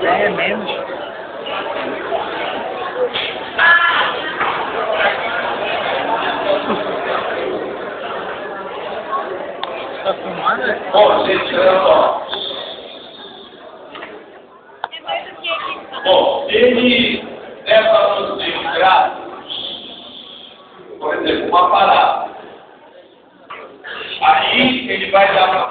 É menos. Tá filmando? Bom, gente, olha só. Bom, ele leva você de graça, por exemplo, uma parada. Aí ele vai dar para